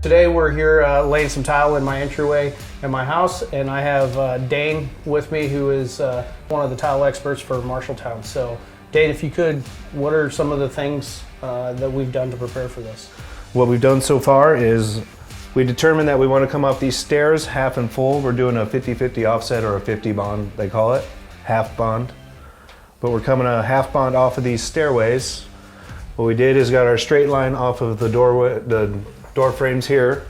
Today we're here laying some tile in my entryway in my house, and I have Dane with me, who is one of the tile experts for Marshalltown. So Dane, if you could, what are some of the things that we've done to prepare for this? What we've done so far is we determined that we want to come up these stairs half and full. We're doing a 50-50 offset, or a 50 bond, they call it, half bond. But we're coming a half bond off of these stairways. What we did is got our straight line off of the doorway, the door frames here.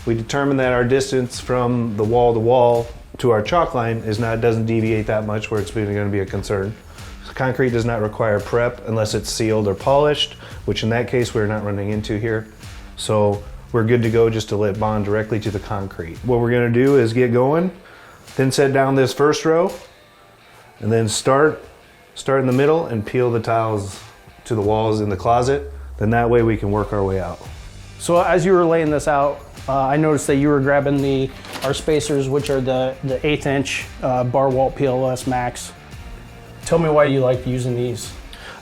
We determined that our distance from the wall to wall to our chalk line doesn't deviate that much where it's really going to be a concern. Concrete does not require prep unless it's sealed or polished, which in that case we're not running into here. So we're good to go just to let bond directly to the concrete. What we're going to do is get going, then set down this first row, and then start in the middle and peel the tiles to the walls in the closet. Then that way we can work our way out. So as you were laying this out, I noticed that you were grabbing our spacers, which are the 1/8 inch bar walt PLS Max. Tell me why you like using these.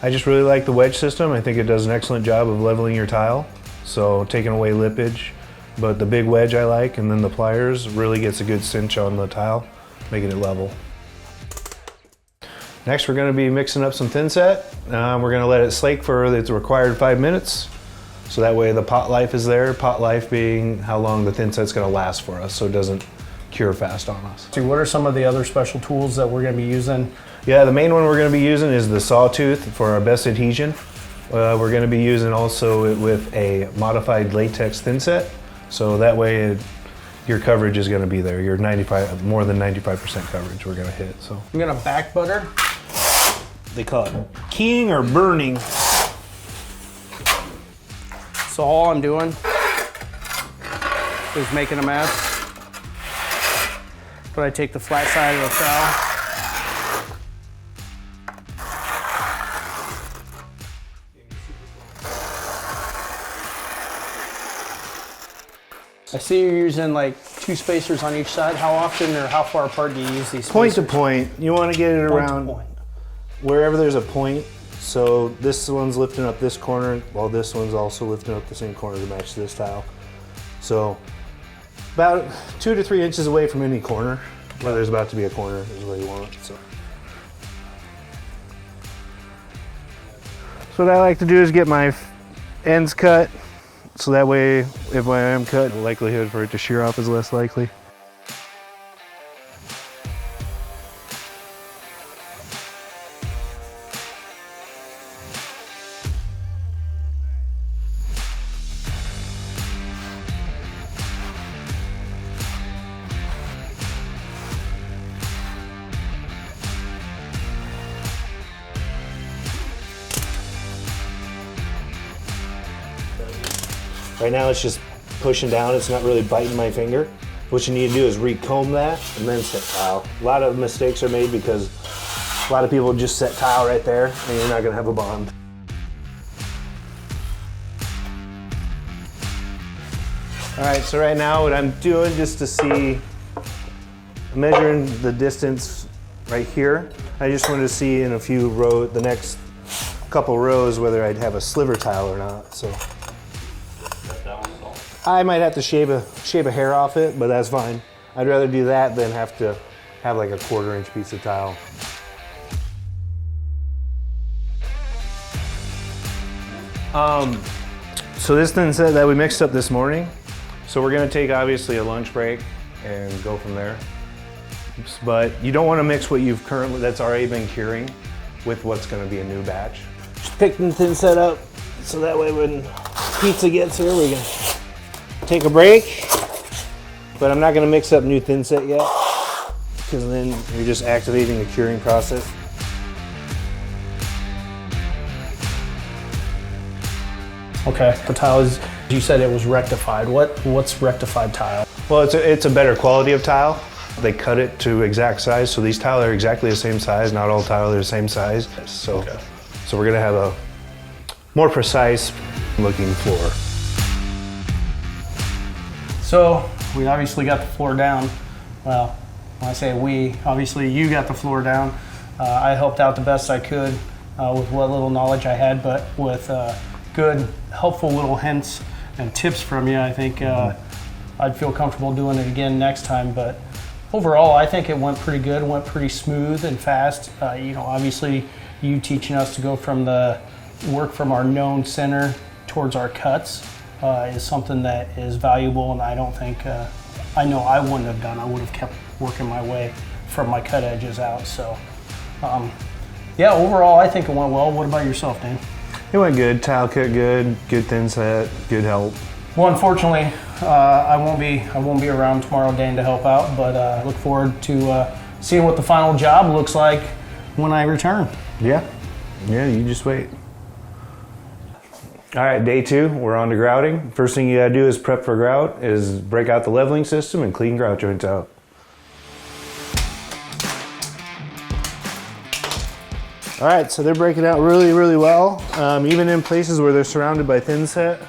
I just really like the wedge system. I think it does an excellent job of leveling your tile, so taking away lippage. But the big wedge I like, and then the pliers really gets a good cinch on the tile, making it level. Next, we're going to be mixing up some Thinset. We're going to let it slake for the required 5 minutes. So that way the pot life is there, pot life being how long the Thinset's going to last for us so it doesn't cure fast on us. So what are some of the other special tools that we're going to be using? Yeah, the main one we're going to be using is the sawtooth for our best adhesion. We're going to be using also it with a modified latex Thinset. So that way your coverage is going to be there. Your more than 95% coverage we're going to hit. So I'm going to back butter. They call it keying or burning. So all I'm doing is making a mess. But I take the flat side of the trowel. I see you're using like 2 spacers on each side. How often or how far apart do you use these spacers? Point to point. You want to get it around wherever there's a point. So this one's lifting up this corner, while this one's also lifting up the same corner to match this tile. So about 2 to 3 inches away from any corner, where there's about to be a corner is where you want it. So what I like to do is get my ends cut, so that way if I am cut, the likelihood for it to shear off is less likely. Right now it's just pushing down, it's not really biting my finger. What you need to do is recomb that and then set tile. A lot of mistakes are made because a lot of people just set tile right there and you're not gonna have a bond. All right, so right now what I'm doing just to see, I'm measuring the distance right here. I just wanted to see in a few rows, the next couple rows, whether I'd have a sliver tile or not. So I might have to shave a hair off it, but that's fine. I'd rather do that than have to have like a 1/4 inch piece of tile. So this Thinset that we mixed up this morning, so we're gonna take obviously a lunch break and go from there. But you don't wanna mix what that's already been curing with what's gonna be a new batch. Just pick the Thinset up, so that way when pizza gets here, we can take a break, but I'm not going to mix up new Thinset yet, because then you're just activating the curing process. Okay, the tile is, you said it was rectified. What's rectified tile? Well, it's a better quality of tile. They cut it to exact size, so these tile are exactly the same size. Not all tile are the same size. So we're going to have a more precise looking floor. So we obviously got the floor down. Well, when I say we, obviously you got the floor down. I helped out the best I could with what little knowledge I had, but with good, helpful little hints and tips from you, I think I'd feel comfortable doing it again next time. But overall, I think it went pretty good. It went pretty smooth and fast. You know, obviously, you teaching us to go from the work from our known center towards our cuts is something that is valuable, and I don't think, I know I wouldn't have done. I would have kept working my way from my cut edges out. So, yeah, overall, I think it went well. What about yourself, Dane? It went good. Tile cut good. Good thin set. Good help. Well, unfortunately, I won't be around tomorrow, Dane, to help out. But I look forward to seeing what the final job looks like when I return. Yeah. Yeah. You just wait. All right, day 2, we're on to grouting. First thing you gotta do is prep for grout, is break out the leveling system and clean grout joints out. All right, so they're breaking out really, really well. Even in places where they're surrounded by thin set,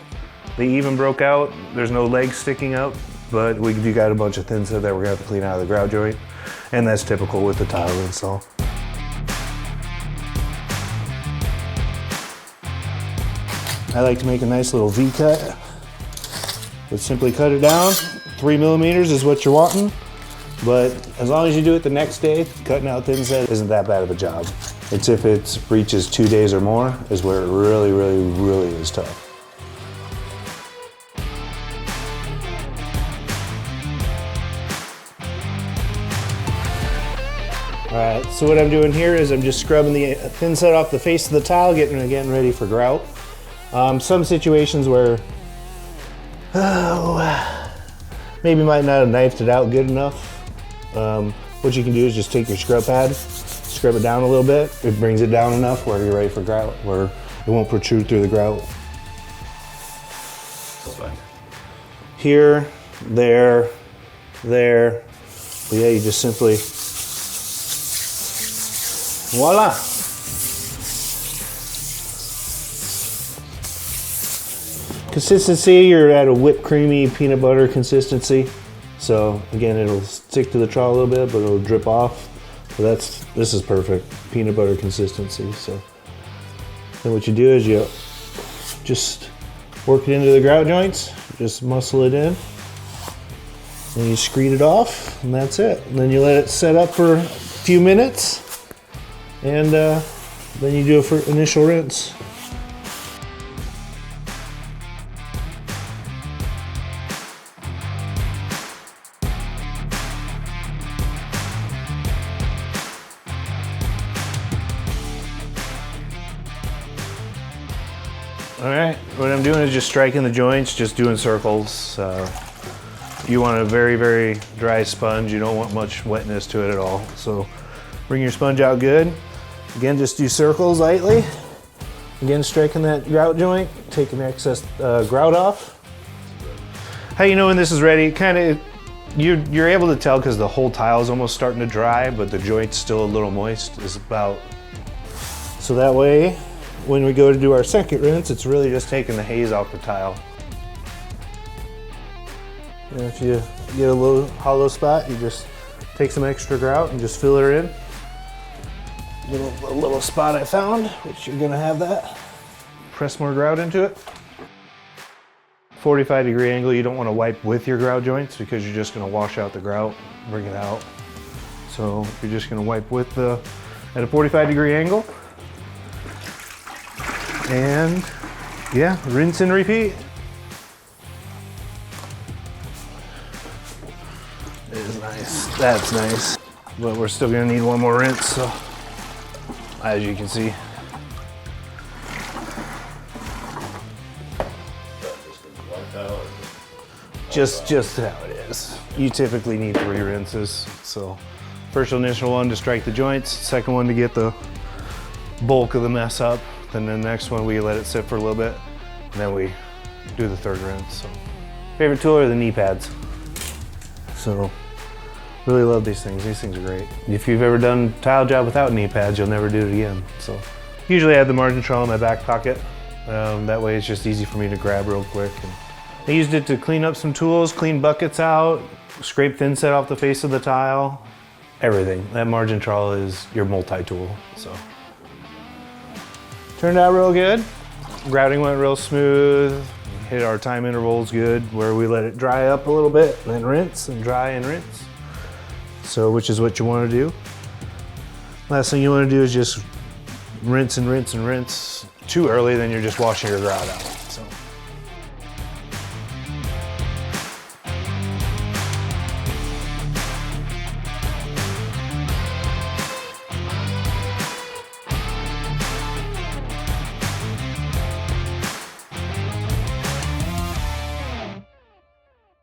they even broke out. There's no legs sticking up, but we do got a bunch of thin set that we're gonna have to clean out of the grout joint, and that's typical with the tile install. I like to make a nice little V-cut. But simply cut it down. 3 millimeters is what you're wanting. But as long as you do it the next day, cutting out thin set isn't that bad of a job. It's if it reaches 2 days or more is where it really, really, really is tough. All right, so what I'm doing here is I'm just scrubbing the thin set off the face of the tile, getting ready for grout. Some situations where maybe might not have knifed it out good enough. What you can do is just take your scrub pad, scrub it down a little bit. It brings it down enough where you're ready for grout, where it won't protrude through the grout. Here, there. But yeah, you just simply, voila. Consistency, you're at a whipped creamy peanut butter consistency. So again, it'll stick to the trowel a little bit, but it'll drip off. So this is perfect, peanut butter consistency. So then what you do is you just work it into the grout joints, just muscle it in, and you screed it off, and that's it. And then you let it set up for a few minutes, and then you do an initial rinse. All right, what I'm doing is just striking the joints, just doing circles. You want a very, very dry sponge. You don't want much wetness to it at all. So bring your sponge out good. Again, just do circles lightly. Again, striking that grout joint, taking the excess grout off. How you know when this is ready? You're able to tell because the whole tile is almost starting to dry, but the joint's still a little moist. Is about so that way, when we go to do our second rinse, it's really just taking the haze off the tile. And if you get a little hollow spot, you just take some extra grout and just fill it in. A little spot I found, which you're gonna have that. Press more grout into it. 45-degree angle, you don't want to wipe with your grout joints because you're just gonna wash out the grout, bring it out. So you're just gonna wipe with at a 45-degree angle. And yeah, rinse and repeat. It is nice. That's nice. But we're still gonna need one more rinse, so as you can see. Just how it is. You typically need 3 rinses. So first initial one to strike the joints, second one to get the bulk of the mess up. Then the next one we let it sit for a little bit, and then we do the third rinse. So, favorite tool are the knee pads. So, really love these things. These things are great. If you've ever done a tile job without knee pads, you'll never do it again. So, usually I have the margin trowel in my back pocket. That way it's just easy for me to grab real quick. And I used it to clean up some tools, clean buckets out, scrape thin set off the face of the tile, everything. That margin trowel is your multi-tool. So. Turned out real good. Grouting went real smooth. hit our time intervals good, where we let it dry up a little bit, and then rinse and dry and rinse. So, which is what you want to do. Last thing you want to do is just rinse and rinse and rinse too early, then you're just washing your grout out.